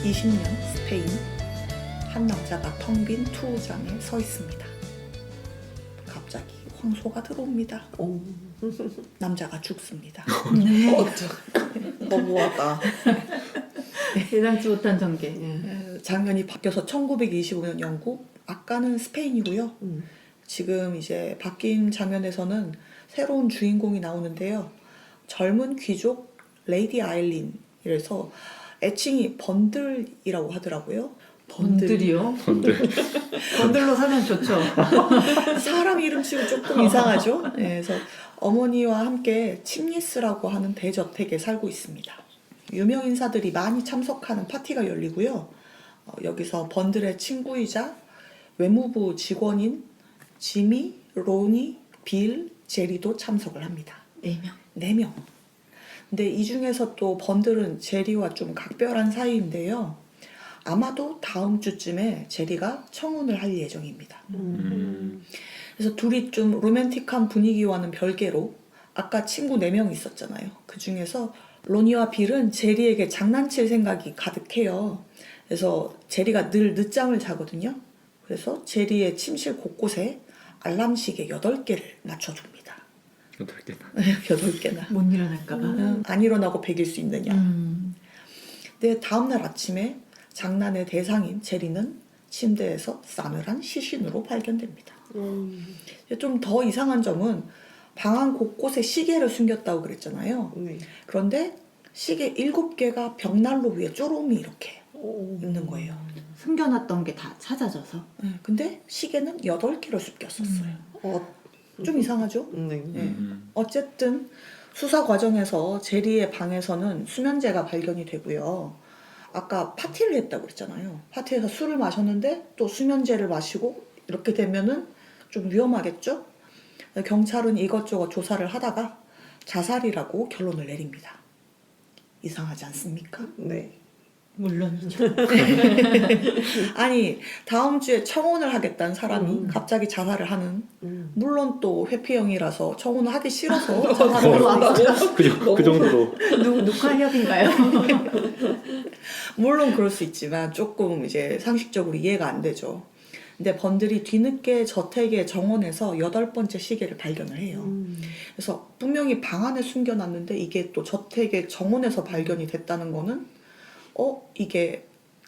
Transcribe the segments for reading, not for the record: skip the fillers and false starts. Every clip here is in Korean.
1920년 스페인. 한 남자가 텅 빈 투우장에 서 있습니다. 갑자기 황소가 들어옵니다. 오. 남자가 죽습니다. 네. 너무하다. 예상치 못한 전개. 장면이 바뀌어서 1925년 영국, 아까는 스페인이고요. 지금 이제 바뀐 장면에서는 새로운 주인공이 나오는데요. 젊은 귀족 레이디 아일린. 이래서 애칭이 번들이라고 하더라고요. 번들이요? 번들로 사면 좋죠. 사람 이름치고 조금 이상하죠. 네, 그래서 어머니와 함께 침리스라고 하는 대저택에 살고 있습니다. 유명 인사들이 많이 참석하는 파티가 열리고요. 여기서 번들의 친구이자 외무부 직원인 지미, 로니, 빌, 제리도 참석을 합니다. 4명. 4명. 근데 이 중에서 또 번들은 제리와 좀 각별한 사이인데요. 아마도 다음 주쯤에 제리가 청혼을 할 예정입니다. 그래서 둘이 좀 로맨틱한 분위기와는 별개로 아까 친구 4명 있었잖아요. 그 중에서 로니와 빌은 제리에게 장난칠 생각이 가득해요. 그래서 제리가 늘 늦잠을 자거든요. 그래서 제리의 침실 곳곳에 알람시계 8개를 맞춰줍니다. 8개나. 8개나. 못 일어날까봐. 안 일어나고 베길 수 있느냐. 근데 다음날 아침에 장난의 대상인 제리는 침대에서 싸늘한 시신으로 발견됩니다. 좀 더 이상한 점은 방 안 곳곳에 시계를 숨겼다고 그랬잖아요. 네. 그런데 시계 7개가 벽난로 위에 쪼롬이 이렇게 있는 거예요. 숨겨놨던 게 다 찾아져서. 근데 시계는 8개를 숨겼었어요. 좀 이상하죠? 네. 네. 어쨌든 수사 과정에서 제리의 방에서는 수면제가 발견이 되고요. 아까 파티를 했다고 그랬잖아요. 파티에서 술을 마셨는데 또 수면제를 마시고 이렇게 되면은 좀 위험하겠죠? 경찰은 이것저것 조사를 하다가 자살이라고 결론을 내립니다. 이상하지 않습니까? 네. 물론이죠. 아니, 다음 주에 청혼을 하겠다는 사람이 갑자기 자살을 하는, 물론 또 회피형이라서 청혼을 하기 싫어서 자살을 할 수도 있어요. 그 정도로. 녹화협인가요? 물론 그럴 수 있지만 조금 이제 상식적으로 이해가 안 되죠. 근데 번들이 뒤늦게 저택의 정원에서 8번째 시계를 발견을 해요. 그래서 분명히 방 안에 숨겨놨는데 이게 또 저택의 정원에서 발견이 됐다는 거는 이게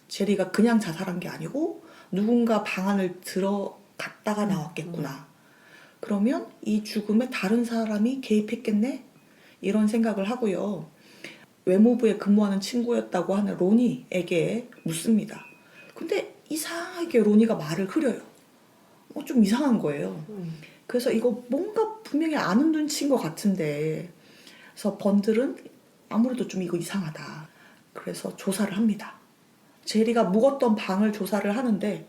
제리가 그냥 자살한 게 아니고 누군가 방 안을 들어갔다가 나왔겠구나. 그러면 이 죽음에 다른 사람이 개입했겠네? 이런 생각을 하고요. 외무부에 근무하는 친구였다고 하는 로니에게 묻습니다. 근데 이상하게 로니가 말을 흐려요. 좀 이상한 거예요. 그래서 이거 뭔가 분명히 아는 눈치인 것 같은데, 그래서 번들은 아무래도 좀 이거 이상하다. 그래서 조사를 합니다. 제리가 묵었던 방을 조사를 하는데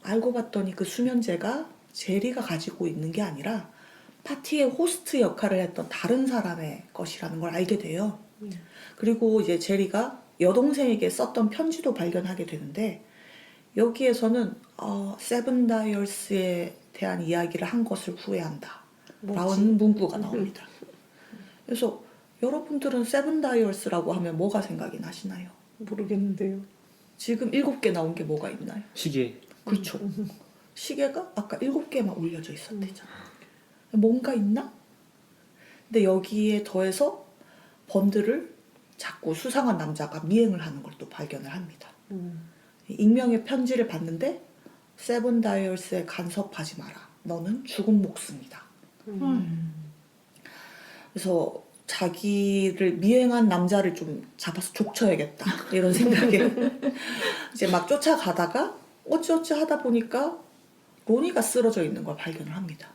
알고 봤더니 그 수면제가 제리가 가지고 있는 게 아니라 파티의 호스트 역할을 했던 다른 사람의 것이라는 걸 알게 돼요. 그리고 이제 제리가 여동생에게 썼던 편지도 발견하게 되는데 여기에서는 세븐 다이얼스에 대한 이야기를 한 것을 후회한다 라는 문구가 나옵니다. 그래서 여러분들은 세븐 다이얼스라고 하면 뭐가 생각이 나시나요? 모르겠는데요. 지금 7개 나온 게 뭐가 있나요? 시계. 그렇죠. 시계가 아까 7개만 올려져 있었대잖아요. 뭔가 있나? 근데 여기에 더해서 번들을 자꾸 수상한 남자가 미행을 하는 걸 또 발견을 합니다. 익명의 편지를 받는데 세븐 다이얼스에 간섭하지 마라. 너는 죽은 목숨이다. 그래서 자기를 미행한 남자를 좀 잡아서 족쳐야겠다 이런 생각에 이제 막 쫓아가다가 어찌어찌 하다 보니까 로니가 쓰러져 있는 걸 발견을 합니다.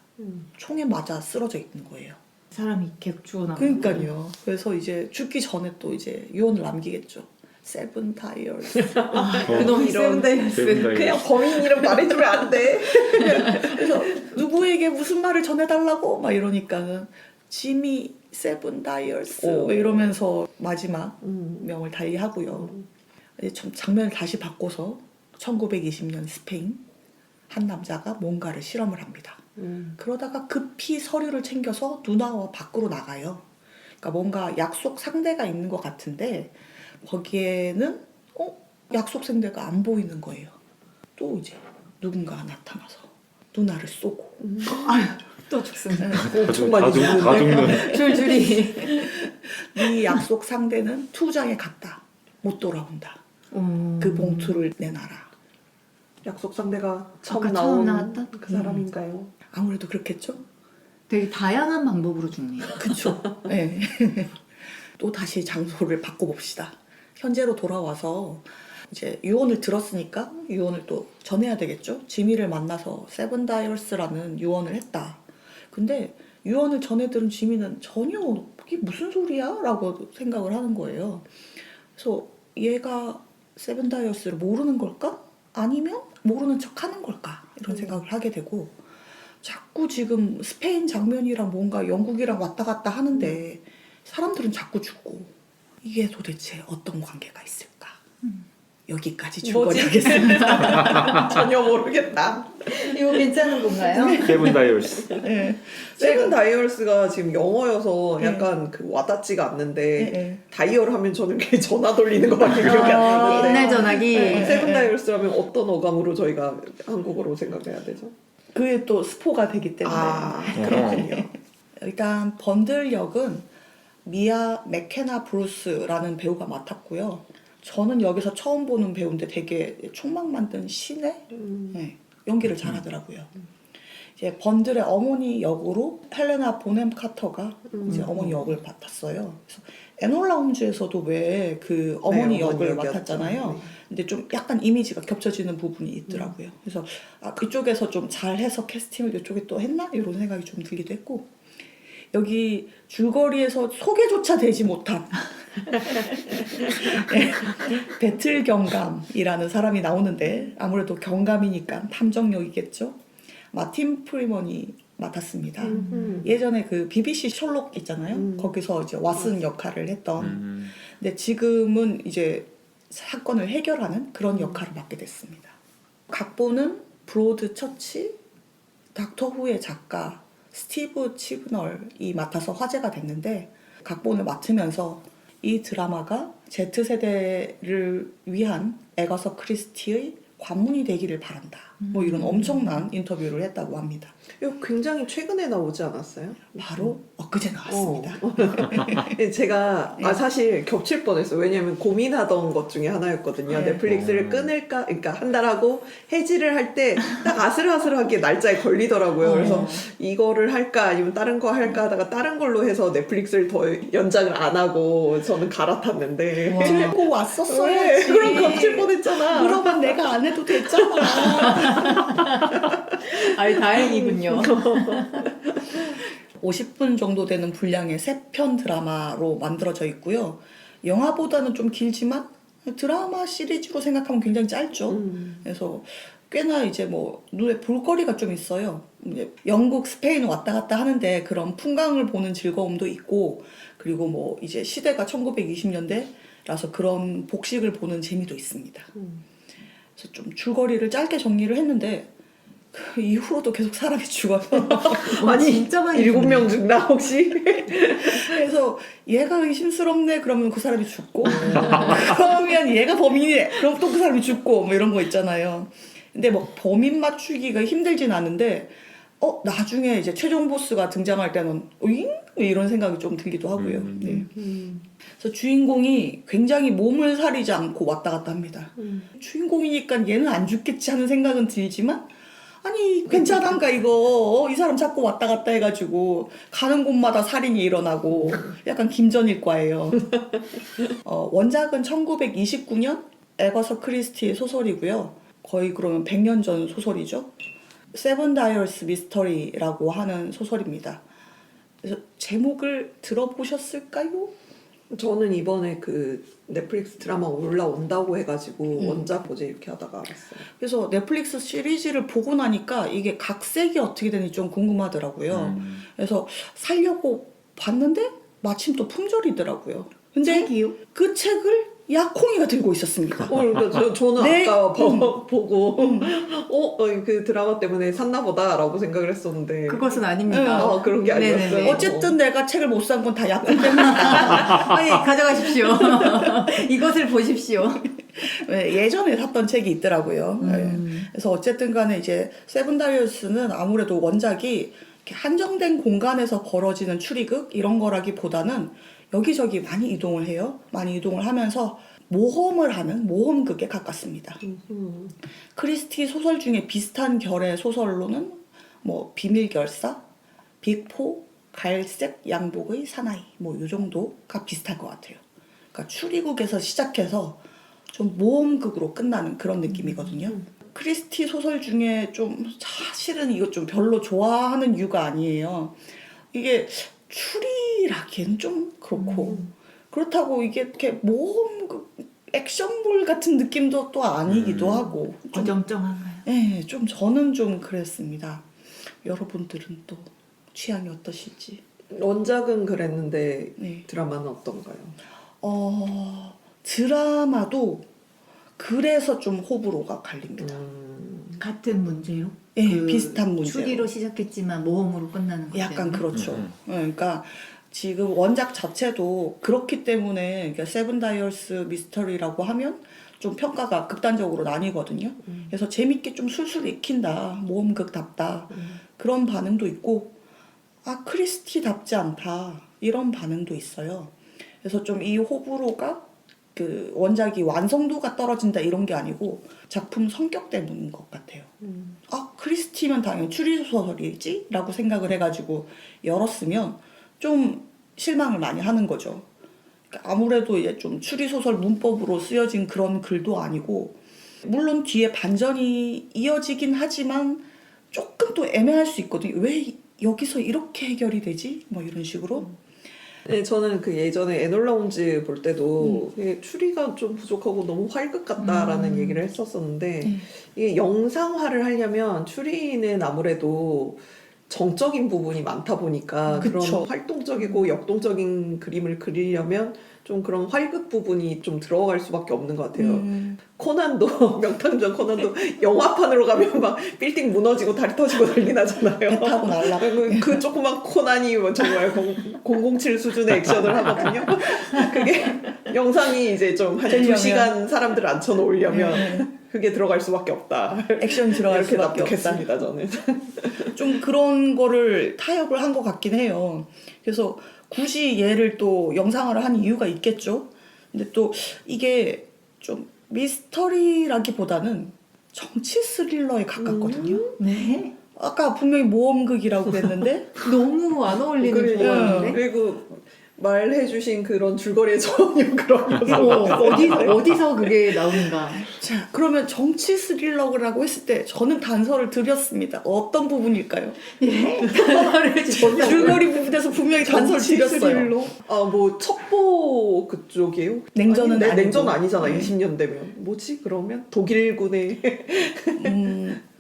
총에 맞아 쓰러져 있는 거예요. 사람이 계속 죽어나가고. 그러니까요. 그래서 이제 죽기 전에 또 이제 유언을 남기겠죠. 세븐 다이얼스. 그놈이 세븐 다이얼스. 세븐 다이얼스. 그냥 범인 이름 말해주면 안 돼. 그래서 누구에게 무슨 말을 전해달라고 막 이러니까는 지미 세븐 다이얼스 뭐 이러면서 마지막 명을 달리하고요. 이제 좀 장면을 다시 바꿔서 1920년 스페인 한 남자가 뭔가를 실험을 합니다. 그러다가 급히 서류를 챙겨서 누나와 밖으로 나가요. 그러니까 뭔가 약속 상대가 있는 것 같은데 거기에는 약속 상대가 안 보이는 거예요. 또 이제 누군가가 나타나서 누나를 쏘고 또 죽습니다. 엄청 많이 죽는데. 다 죽는. 줄줄이. 네 약속 상대는 투장에 갔다. 못 돌아온다. 그 봉투를 내놔라. 약속 상대가 처음 아까 나온 처음 나왔던? 그 사람인가요? 아무래도 그렇겠죠? 되게 다양한 방법으로 죽네요. 그쵸. 네. 또 다시 장소를 바꿔봅시다. 현재로 돌아와서 이제 유언을 들었으니까 유언을 또 전해야 되겠죠? 지미를 만나서 세븐 다이얼스라는 유언을 했다. 근데 유언을 전해 들은 지미는 전혀 이게 무슨 소리야? 라고 생각을 하는 거예요. 그래서 얘가 세븐 다이얼스를 모르는 걸까? 아니면 모르는 척 하는 걸까? 이런 생각을 하게 되고 자꾸 지금 스페인 장면이랑 뭔가 영국이랑 왔다 갔다 하는데 사람들은 자꾸 죽고 이게 도대체 어떤 관계가 있을까? 여기까지 줄거리 하겠습니다. 전혀 모르겠다. 이거 괜찮은 건가요? 세븐 다이얼스. 네. 세븐 다이얼스가 지금 영어여서 네. 약간 그 와닿지가 않는데 네. 다이얼 하면 저는 그게 전화 돌리는 거밖에 기억이 안 나는데 옛날 전화기. 네. 세븐 다이얼스라면 어떤 어감으로 저희가 한국어로 생각해야 되죠? 그게 또 스포가 되기 때문에 그렇군요. 일단 번들 역은 미아 맥케나 브루스라는 배우가 맡았고요. 저는 여기서 처음 보는 배우인데 되게 촉망 만든 신의 네, 연기를 잘하더라고요. 이제 번들의 어머니 역으로 헬레나 보넴 카터가 이제 어머니 역을 맡았어요. 그래서 에놀라 홈즈에서도 왜 그 어머니 네, 역을 역이었죠. 맡았잖아요. 네. 근데 좀 약간 이미지가 겹쳐지는 부분이 있더라고요. 그래서 이쪽에서 좀 잘해서 캐스팅을 이쪽에 또 했나? 이런 생각이 좀 들기도 했고 여기 줄거리에서 소개조차 되지 못한 배틀 경감이라는 사람이 나오는데 아무래도 경감이니까 탐정역이겠죠. 마틴 프리먼이 맡았습니다. 예전에 그 BBC 셜록 있잖아요. 거기서 이제 왓슨 역할을 했던. 근데 지금은 이제 사건을 해결하는 그런 역할을 맡게 됐습니다. 각본은 브로드 처치, 닥터 후의 작가 스티브 치브널이 맡아서 화제가 됐는데 각본을 맡으면서 이 드라마가 Z세대를 위한 애가서 크리스티의 관문이 되기를 바란다. 뭐 이런 엄청난 인터뷰를 했다고 합니다. 이거 굉장히 최근에 나오지 않았어요? 바로 엊그제 나왔습니다. 제가 네. 사실 겹칠 뻔했어요. 왜냐면 고민하던 것 중에 하나였거든요. 네. 넷플릭스를 끊을까? 그러니까 한 달 하고 해지를 할 때 딱 아슬아슬하게 날짜에 걸리더라고요. 그래서 이거를 할까 아니면 다른 거 할까 하다가 다른 걸로 해서 넷플릭스를 더 연장을 안 하고 저는 갈아탔는데 와. 들고 왜? 왔었어야지. 그럼 겹칠 뻔했잖아. 그러면 내가 안 해도 됐잖아. 아이 다행이군요. 50분 정도 되는 분량의 3편 드라마로 만들어져 있고요. 영화보다는 좀 길지만 드라마 시리즈로 생각하면 굉장히 짧죠. 그래서 꽤나 이제 뭐 눈에 볼거리가 좀 있어요. 이제 영국, 스페인 왔다 갔다 하는데 그런 풍광을 보는 즐거움도 있고 그리고 뭐 이제 시대가 1920년대라서 그런 복식을 보는 재미도 있습니다. 그래서 좀 줄거리를 짧게 정리를 했는데 그 이후로도 계속 사람이 죽어요. 아니, 진짜 많이 7명 죽나 혹시? 그래서 얘가 의심스럽네 그러면 그 사람이 죽고 그러면 얘가 범인이네 그럼 또 그 사람이 죽고 뭐 이런 거 있잖아요. 근데 뭐 범인 맞추기가 힘들진 않은데 나중에 이제 최종 보스가 등장할 때는 오잉? 이런 생각이 좀 들기도 하고요. 네. 그래서 주인공이 굉장히 몸을 사리지 않고 왔다 갔다 합니다. 주인공이니까 얘는 안 죽겠지 하는 생각은 들지만 아니 괜찮은가 이거 이 사람 자꾸 왔다 갔다 해가지고 가는 곳마다 살인이 일어나고 약간 김전일과예요. 원작은 1929년 애가서 크리스티의 소설이고요. 거의 그러면 100년 전 소설이죠. 세븐 다이얼스 미스터리라고 하는 소설입니다. 그래서 제목을 들어보셨을까요? 저는 이번에 그 넷플릭스 드라마 올라온다고 해가지고 원작 보지 이렇게 하다가 알았어요. 그래서 넷플릭스 시리즈를 보고 나니까 이게 각색이 어떻게 되는지 좀 궁금하더라고요. 그래서 살려고 봤는데 마침 또 품절이더라고요. 근데 책이요? 그 책을 야콩이가 들고 있었습니다. 그러니까 저는 네. 아까 보고 그 드라마 때문에 샀나 보다라고 생각을 했었는데 그것은 아닙니다. 그런 게 아니었어요. 네네네. 어쨌든 내가 책을 못 산 건 다 야콩 때문이다. 아니 가져가십시오. 이것을 보십시오. 예전에 샀던 책이 있더라고요. 그래서 어쨌든 간에 이제 세븐 다이어스는 아무래도 원작이 이렇게 한정된 공간에서 벌어지는 추리극 이런 거라기보다는 여기저기 많이 이동을 해요. 많이 이동을 하면서 모험을 하는 모험극에 가깝습니다. 크리스티 소설 중에 비슷한 결의 소설로는 뭐 비밀결사, 빅포, 갈색 양복의 사나이 뭐 이 정도가 비슷할 것 같아요. 그러니까 추리극에서 시작해서 좀 모험극으로 끝나는 그런 느낌이거든요. 크리스티 소설 중에 좀 사실은 이거 좀 별로 좋아하는 이유가 아니에요. 이게 추리라기엔 좀 그렇고 그렇다고 이게 이렇게 모험극 액션물 같은 느낌도 또 아니기도 하고 좀, 어정쩡한가요? 네, 좀 저는 좀 그랬습니다. 여러분들은 또 취향이 어떠실지. 원작은 그랬는데 네. 드라마는 어떤가요? 드라마도 그래서 좀 호불호가 갈립니다. 같은 문제로? 예, 비슷한 문제로. 추리로 시작했지만 모험으로 끝나는 거 약간 때문에? 그렇죠. 그러니까 지금 원작 자체도 그렇기 때문에 그러니까 세븐 다이얼스 미스터리라고 하면 좀 평가가 극단적으로 나뉘거든요. 그래서 재밌게 좀 술술 익힌다, 모험극답다 그런 반응도 있고 아 크리스티답지 않다 이런 반응도 있어요. 그래서 좀 이 호불호가 그 원작이 완성도가 떨어진다 이런 게 아니고 작품 성격 때문인 것 같아요. 아 크리스티면 당연히 추리소설이지? 라고 생각을 해가지고 열었으면 좀 실망을 많이 하는 거죠. 그러니까 아무래도 이제 좀 추리소설 문법으로 쓰여진 그런 글도 아니고 물론 뒤에 반전이 이어지긴 하지만 조금 또 애매할 수 있거든요. 왜 여기서 이렇게 해결이 되지? 뭐 이런 식으로. 네, 저는 그 예전에 에놀라 홈즈 볼 때도 이게 추리가 좀 부족하고 너무 활극 같다라는 얘기를 했었었는데 이게 영상화를 하려면 추리는 아무래도 정적인 부분이 많다 보니까 그쵸. 그런 활동적이고 역동적인 그림을 그리려면 좀 그런 활극 부분이 좀 들어갈 수밖에 없는 것 같아요. 코난도 명탐정 코난도 영화판으로 가면 막 빌딩 무너지고 다리 터지고 난리 나잖아요. 배 타고 날라가. 그 조그만 코난이 뭐 정말 007 수준의 액션을 하거든요. 그게 영상이 이제 좀 한 되려면. 2시간 사람들 앉혀놓으려면 그게 들어갈 수밖에 없다. 액션이 들어갈 이렇게 수밖에 없다. 납득했습니다, 저는. 좀 그런 거를 타협을 한 것 같긴 해요. 그래서 굳이 얘를 또 영상화를 한 이유가 있겠죠. 근데 또 이게 좀 미스터리라기보다는 정치 스릴러에 가깝거든요. 네? 아까 분명히 모험극이라고 그랬는데 너무 안 어울리는 그리고, 조합인데? 그리고 말해주신 그런 줄거리에 전혀 그런 요소가 어디서 그게 나오는가? 자 그러면 정치 스릴러라고 했을 때 저는 단서를 드렸습니다. 어떤 부분일까요? 예? 단어를 줬다고요? 줄거리 부분에서 분명히 단서를 드렸어요. 뭐 첩보 그쪽이에요? 냉전은 아닌데? 아니고. 냉전 아니잖아. 네. 20년 되면 뭐지 그러면 독일군의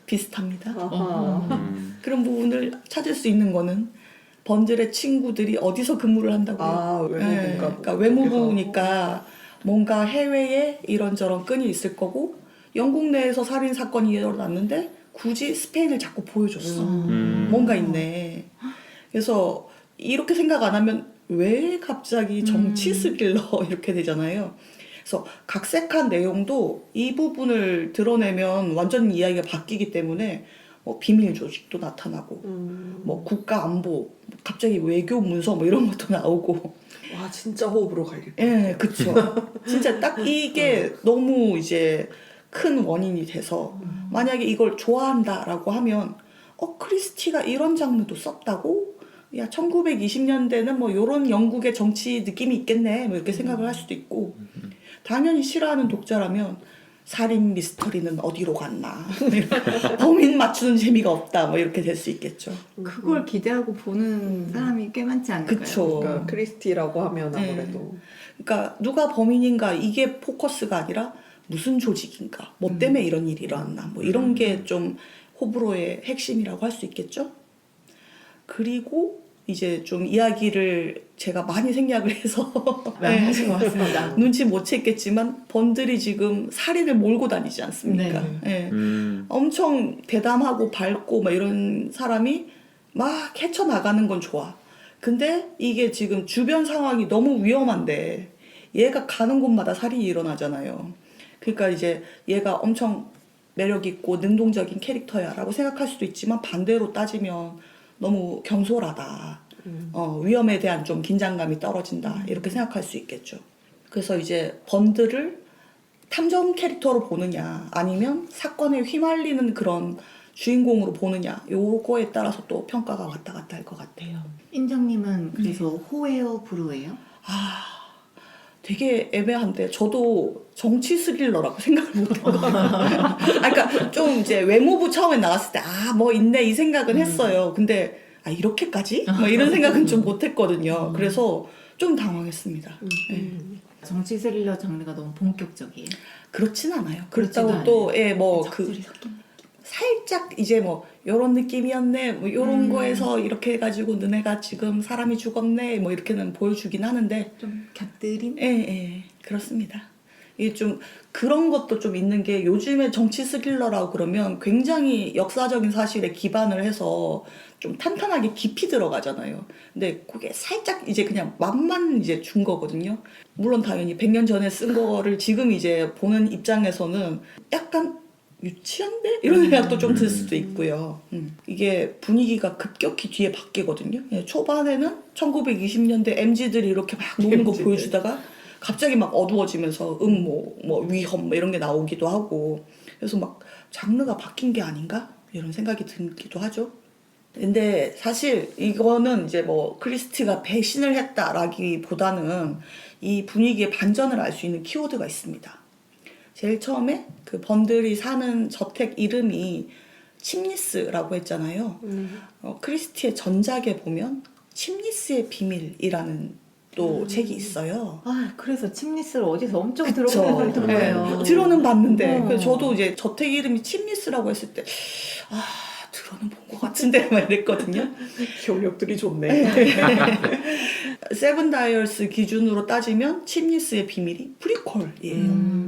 비슷합니다. 아하. 그런 부분을 찾을 수 있는 거는 번들의 친구들이 어디서 근무를 한다고요? 아 외모부니까 그러니까 외무부니까 뭔가 해외에 이런저런 끈이 있을 거고 영국 내에서 살인 사건이 일어났는데 굳이 스페인을 자꾸 보여줬어. 뭔가 있네. 그래서 이렇게 생각 안 하면 왜 갑자기 정치 스릴러 이렇게 되잖아요. 그래서 각색한 내용도 이 부분을 드러내면 완전 이야기가 바뀌기 때문에 뭐 비밀 조직도 나타나고 뭐 국가 안보 갑자기 외교 문서 뭐 이런 것도 나오고 와 진짜 호흡으로 갈릴 것 예 그쵸 진짜 딱 이게 너무 이제 큰 원인이 돼서 만약에 이걸 좋아한다라고 하면 크리스티가 이런 장르도 썼다고 야 1920년대는 뭐 요런 영국의 정치 느낌이 있겠네 뭐 이렇게 생각을 할 수도 있고 당연히 싫어하는 독자라면 살인 미스터리는 어디로 갔나 범인 맞추는 재미가 없다 뭐 이렇게 될 수 있겠죠. 그걸 기대하고 보는 사람이 꽤 많지 않을까요? 그쵸. 그러니까 크리스티라고 하면 네. 아무래도 그러니까 누가 범인인가 이게 포커스가 아니라 무슨 조직인가 뭐 때문에 이런 일이 일어났나 뭐 이런 게 좀 호불호의 핵심이라고 할 수 있겠죠. 그리고 이제 좀 이야기를 제가 많이 생략을 해서 많이 하신 것 같습니다. 눈치 못 챘겠지만 번들이 지금 살인을 몰고 다니지 않습니까? 예. 엄청 대담하고 밝고 막 이런 사람이 막 헤쳐나가는 건 좋아. 근데 이게 지금 주변 상황이 너무 위험한데 얘가 가는 곳마다 살인이 일어나잖아요. 그러니까 이제 얘가 엄청 매력 있고 능동적인 캐릭터야라고 생각할 수도 있지만 반대로 따지면 너무 경솔하다. 위험에 대한 좀 긴장감이 떨어진다. 이렇게 생각할 수 있겠죠. 그래서 이제 번드를 탐정 캐릭터로 보느냐 아니면 사건에 휘말리는 그런 주인공으로 보느냐 요거에 따라서 또 평가가 왔다 갔다 할 것 같아요. 인정님은 그래서 호예요, 불호예요? 아, 되게 애매한데 저도 정치 스릴러라고 생각을 못하거든요. 그러니까 좀 이제 외모부 처음에 나왔을 때 뭐 있네 이 생각은 했어요. 근데 이렇게까지? 뭐 이런 생각은 좀 못했거든요. 그래서 좀 당황했습니다. 네. 정치 스릴러 장르가 너무 본격적이에요. 그렇진 않아요. 그렇지도 그렇다고 또 않아요. 뭐 적절히 섞인. 살짝 이제 뭐 요런 느낌이었네 뭐 요런 거에서 이렇게 해가지고 너네가 지금 사람이 죽었네 뭐 이렇게는 보여주긴 하는데 좀 곁들임? 예, 그렇습니다. 이게 좀 그런 것도 좀 있는 게 요즘에 정치 스릴러라고 그러면 굉장히 역사적인 사실에 기반을 해서 좀 탄탄하게 깊이 들어가잖아요. 근데 그게 살짝 이제 그냥 맛만 이제 준 거거든요. 물론 당연히 100년 전에 쓴 거를 지금 이제 보는 입장에서는 약간 유치한데? 이런 생각도 좀 들 수도 있고요. 이게 분위기가 급격히 뒤에 바뀌거든요. 예, 초반에는 1920년대 MZ들이 이렇게 막 노는 거 MZ 들. 보여주다가 갑자기 막 어두워지면서 뭐 위험 뭐 이런 게 나오기도 하고 그래서 막 장르가 바뀐 게 아닌가? 이런 생각이 들기도 하죠. 근데 사실 이거는 이제 뭐 크리스티가 배신을 했다라기보다는 이 분위기의 반전을 알 수 있는 키워드가 있습니다. 제일 처음에 그 번들이 사는 저택 이름이 침니스라고 했잖아요. 크리스티의 전작에 보면 침니스의 비밀이라는 또 책이 있어요. 아, 그래서 침리스를 어디서 엄청 그쵸. 들어보는 걸 들은 거예요. 네, 들어는 봤는데 그래서 어. 저도 이제 저택 이름이 침니스라고 했을 때 들어는 본 것 같은데 막 이랬거든요. 기억력들이 좋네. 세븐 다이얼스 기준으로 따지면 침니스의 비밀이 프리퀄이에요.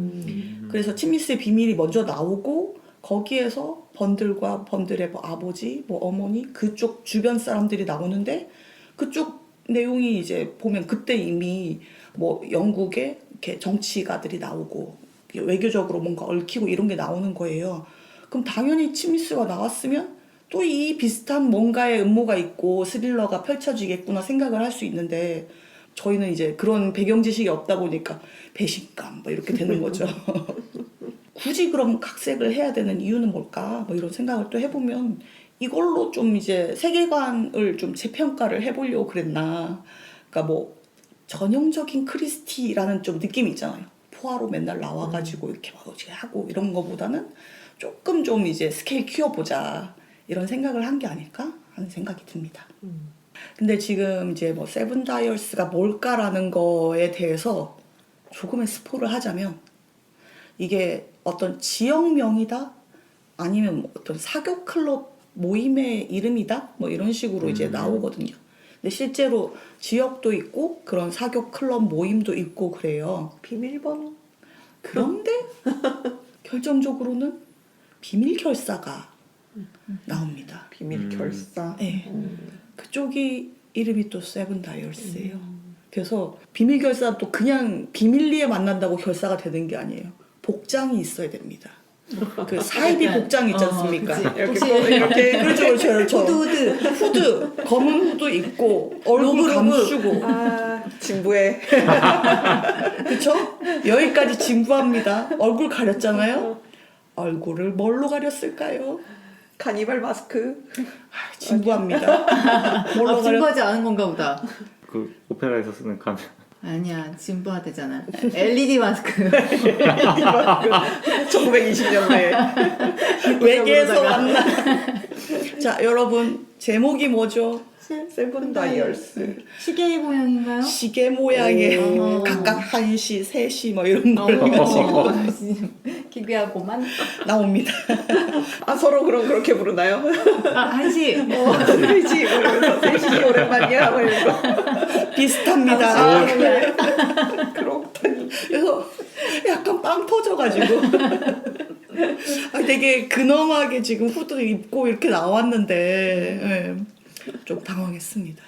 그래서 침니스의 비밀이 먼저 나오고 거기에서 번들과 번들의 뭐 아버지, 뭐 어머니 그쪽 주변 사람들이 나오는데 그쪽 내용이 이제 보면 그때 이미 뭐 영국의 이렇게 정치가들이 나오고 외교적으로 뭔가 얽히고 이런 게 나오는 거예요. 그럼 당연히 침니스가 나왔으면 또 이 비슷한 뭔가의 음모가 있고 스릴러가 펼쳐지겠구나 생각을 할 수 있는데 저희는 이제 그런 배경 지식이 없다 보니까 배신감 뭐 이렇게 되는 거죠. 굳이 그럼 각색을 해야 되는 이유는 뭘까? 뭐 이런 생각을 또 해보면 이걸로 좀 이제 세계관을 좀 재평가를 해보려고 그랬나. 그러니까 뭐 전형적인 크리스티라는 좀 느낌이 있잖아요. 포화로 맨날 나와가지고 이렇게 막 어떻게 하고 이런 거보다는 조금 좀 이제 스케일 키워보자. 이런 생각을 한 게 아닐까 하는 생각이 듭니다. 근데 지금 이제 뭐 세븐 다이얼스가 뭘까라는 거에 대해서 조금의 스포를 하자면 이게 어떤 지역명이다 아니면 뭐 어떤 사교 클럽 모임의 이름이다 뭐 이런 식으로 이제 나오거든요. 근데 실제로 지역도 있고 그런 사교 클럽 모임도 있고 그래요. 비밀번호? 그런데 결정적으로는 비밀 결사가 나옵니다. 비밀 결사. 네. 그쪽이 이름이 또 세븐 다이얼스예요. 그래서 비밀 결사 또 그냥 비밀리에 만난다고 결사가 되는 게 아니에요. 복장이 있어야 됩니다. 그 사이비 복장 있지 않습니까? 이렇게 그렇죠. 후드. 후드, 검은 후드 입고 얼굴 로브. 감추고, 진부해. 그렇죠? 여기까지 진부합니다. 얼굴 가렸잖아요. 얼굴을 뭘로 가렸을까요? 카니발 마스크. 진부합니다. 뭘로 가렸? 진부하지 않은 건가 보다. 그 오페라에서 쓰는 가면 아니야, 진부하대잖아. LED 마스크. 1920년대. 외계에서 왔나? 자, 여러분 제목이 뭐죠? 세븐 다이얼스. 시계 모양인가요? 시계 모양의 오. 각각 1시, 3시 뭐 이런 걸 가지고 기괴하고만. 나옵니다. 서로 그럼 그렇게 부르나요? 한시. 세시 그러면서 세시 오랜만이야. 뭐 이런 거. 비슷합니다. 그렇다니. 그래서 약간 빵 터져가지고 되게 근엄하게 지금 후드 입고 이렇게 나왔는데 좀 당황했습니다.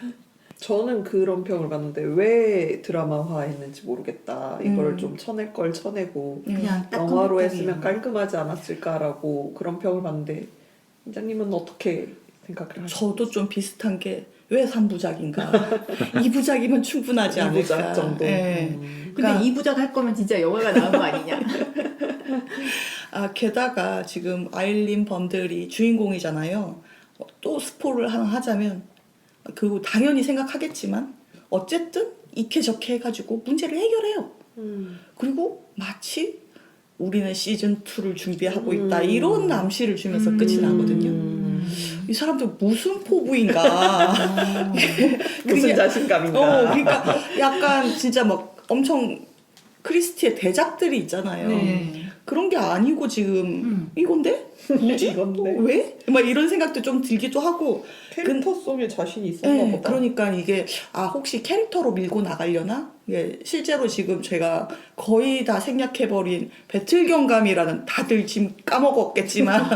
저는 그런 평을 봤는데 왜 드라마화했는지 모르겠다. 이걸 좀 쳐낼 걸 쳐내고 그냥 딱 영화로 컴퓨터기에. 했으면 깔끔하지 않았을까라고 그런 평을 봤는데 팀장님은 어떻게 생각을 하세요? 저도 좀 비슷한 게 왜 3부작인가? 2부작이면 충분하지 않을까? 2부작 정도. 예. 근데 그러니까- 2부작 할 거면 진짜 영화가 나온 거 아니냐? 게다가 지금 아일린 번들이 주인공이잖아요. 또 스포를 하나 하자면 그리고 당연히 생각하겠지만 어쨌든 이케 저케 해가지고 문제를 해결해요. 그리고 마치 우리는 시즌 2를 준비하고 있다 이런 암시를 주면서 끝이 나거든요. 이 사람들 무슨 포부인가? 무슨 그게- 자신감인가? 그러니까 약간 진짜 막 엄청 크리스티의 대작들이 있잖아요. 네. 그런 게 아니고 지금 이건데? 뭐지? 이건데. 왜? 막 이런 생각도 좀 들기도 하고. 캐릭터 속에 자신이 있었나 네, 보다. 그러니까 이게 혹시 캐릭터로 밀고 나가려나? 예, 실제로 지금 제가 거의 다 생략해버린 배틀경감이라는 다들 지금 까먹었겠지만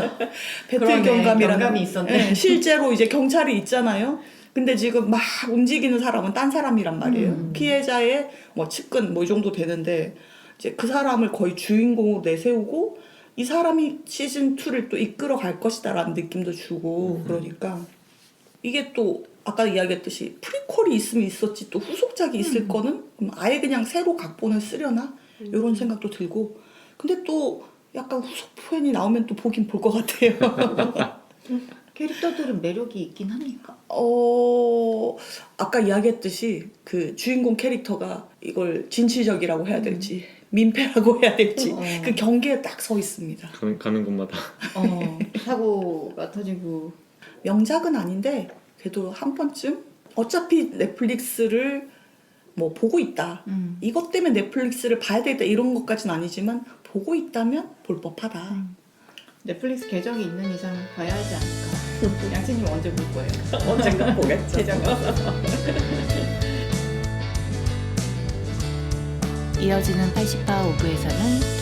그러네, 배틀경감이라는 경감이 있었네. 실제로 이제 경찰이 있잖아요. 근데 지금 막 움직이는 사람은 딴 사람이란 말이에요. 피해자의 뭐 측근 뭐 이 정도 되는데 이제 그 사람을 거의 주인공으로 내세우고 이 사람이 시즌 2를 또 이끌어 갈 것이다라는 느낌도 주고 그러니까 이게 또 아까 이야기했듯이 프리퀄이 있으면 있었지 또 후속작이 있을 거는 그럼 아예 그냥 새로 각본을 쓰려나 이런 생각도 들고 근데 또 약간 후속편이 나오면 또 보긴 볼 것 같아요. 캐릭터들은 매력이 있긴 합니까? 아까 이야기했듯이 그 주인공 캐릭터가 이걸 진취적이라고 해야 될지 민폐라고 해야 될지 그 경계에 딱 서 있습니다. 가는 곳마다 사고가 터지고 명작은 아닌데 그래도 한 번쯤 어차피 넷플릭스를 뭐 보고 있다. 이것 때문에 넷플릭스를 봐야 되겠다 이런 것까지는 아니지만 보고 있다면 볼 법하다. 넷플릭스 계정이 있는 이상 봐야 하지 않을까? 양치님 언제 볼 거예요? 언젠가 보겠죠. 계정 가서. 이어지는 80화 5부에서는